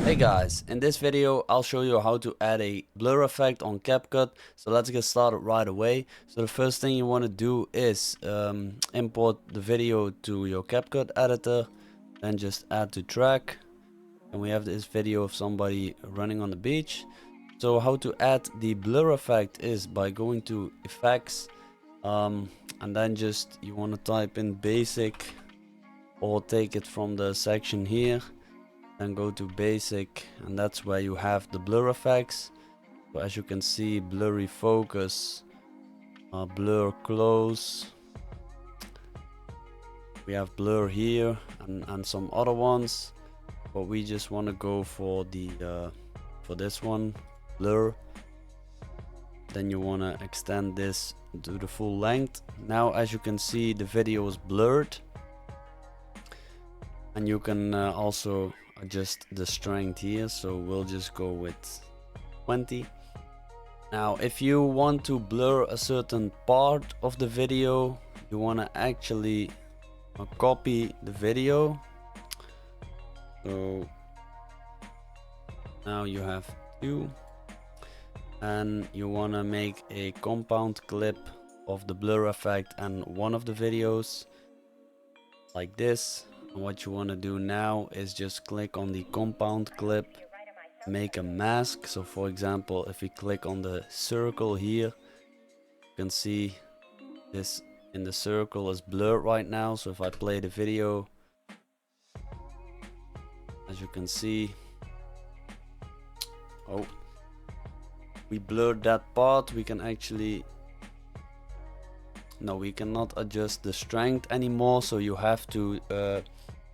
Hey guys, in this video I'll show you how to add a blur effect on Capcut. So let's get started right away. So the first thing you want to do is import the video to your Capcut editor, then just add to track, and we have this video of somebody running on the beach. So how to add the blur effect is by going to effects, and then just you want to type in basic, or take it from the section here. Then go to basic, and that's where you have the blur effects. So as you can see, blurry focus, blur close, we have blur here, and some other ones, but we just want to go for the for this one, blur. Then you want to extend this to the full length. Now as you can see, the video is blurred, and you can also adjust the strength here, so we'll just go with 20. Now if you want to blur a certain part of the video, you want to actually copy the video. So now you have two, and you want to make a compound clip of the blur effect and one of the videos like this. And what you want to do now is just click on the compound clip, make a mask. So for example, if we click on the circle here, you can see this in the circle is blurred right now. So if I play the video, as you can see, oh, we blurred that part. We can actually, no, we cannot adjust the strength anymore, so you have to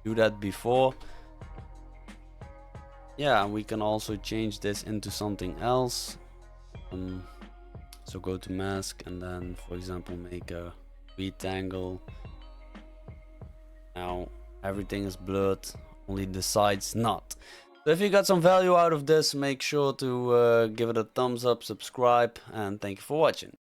do that before. Yeah, and we can also change this into something else. So go to mask, and then for example make a rectangle. Now everything is blurred, only the sides not. So if you got some value out of this, make sure to give it a thumbs up, subscribe, and thank you for watching.